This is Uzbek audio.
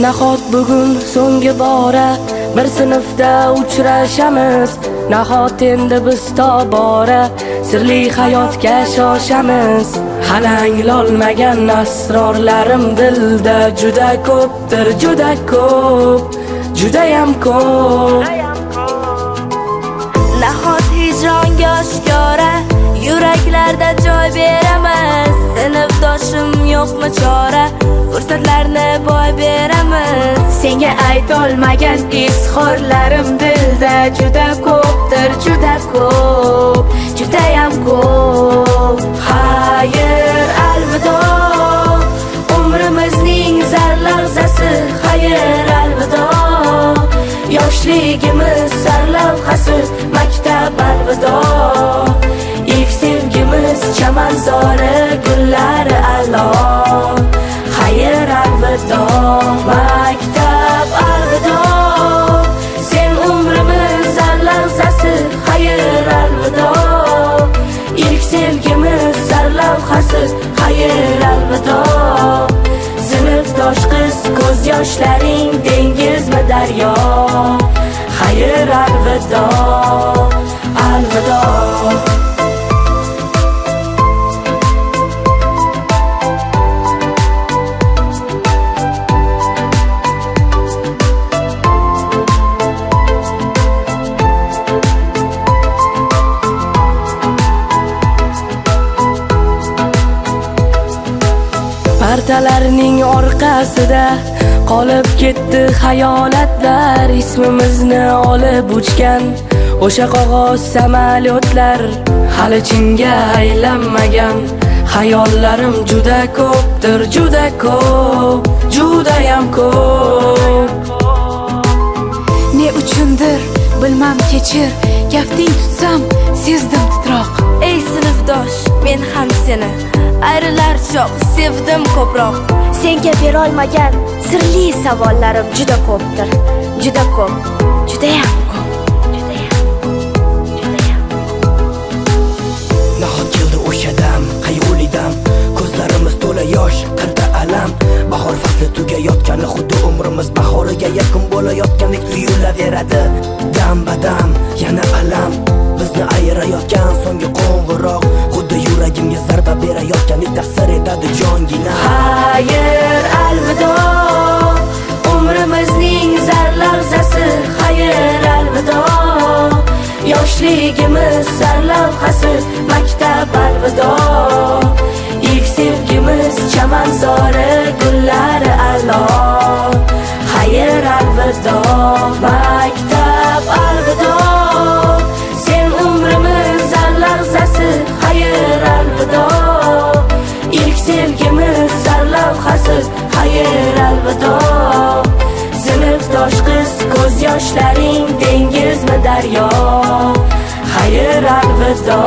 Nahot bugun so'nggi bora bir sinfda uchrashamiz. Nahot endi biz tobora sirli hayotga shoshamiz. Hali anglolmagan asrorlarim dilda juda ko'pdir, juda ko'p, judayam ko'p. Nahot hijronga oshkora yuraklarda joy beramiz. Sinfdoshim yo'qmi chora, fursatlarni boy beramiz. Senga aytolmagan izhorlarim dilda juda ko'pdir, juda ko'p, judayam ko'p. Xayr, alvido, umrimizning zarlavzasi. Xayr, alvido, yoshligimiz sarlavhasi. Maktab alvido, ilk sevgimiz chamanzori gullari a'lo. Xayr, alvido, maktab alvido, sen umrimiz zarlavzasi. Xayr, alvido, ilk sevgimiz sarlavhasi. Xayr, alvido, sinfdosh qiz ko'z yoshlaring dengizmi daryo. Xayr, alvido, alvido. Partalarning orqasida qolib ketdi xayolatlar. Ismimizni olib uchgan o'sha qog'oz samolyotlar. Hali chinga aylanmagan xayollarim juda ko'pdir, juda ko'p, judayam ko'p. Ne uchundir bilmam kechir, kafting tutsam sezdim titroq. Ey sinfdosh, men ham seni ayrilar choq sevdim ko'proq. Senga berolmagan sirli savollarim juda ko'pdir, juda ko'p, judayam ko'p. Nahot keldi o'sha dam, qayg'uli dam, ko'zlarimiz to'la yosh, qirda alam. Bahor fasli tugayotgani xuddi umrimiz bahoriga yaqin bo'layotgandek tuyulaveradi. Dam badam, yana alam, bizni ayirayotgan so'nggi qo'ng'iroq. Xuddi yuragimga zarba berayotgandek ta'sir etadi jongina. Xayr, alvido, umrimizning zarlavzasi. Xayr, alvido, yoshligimiz sarlavhasi. Maktab alvido, ilk sevgimiz chamanzori gullari a'lo. Xayr, alvido, maktab alvido, sen umrimiz zarlavzasi. Xayr, alvido, ilk sevgimiz sarlavhasi. Xayr, alvido, sinfdosh qiz ko'z yoshlaring dengizmi daryo. Xayr, alvido.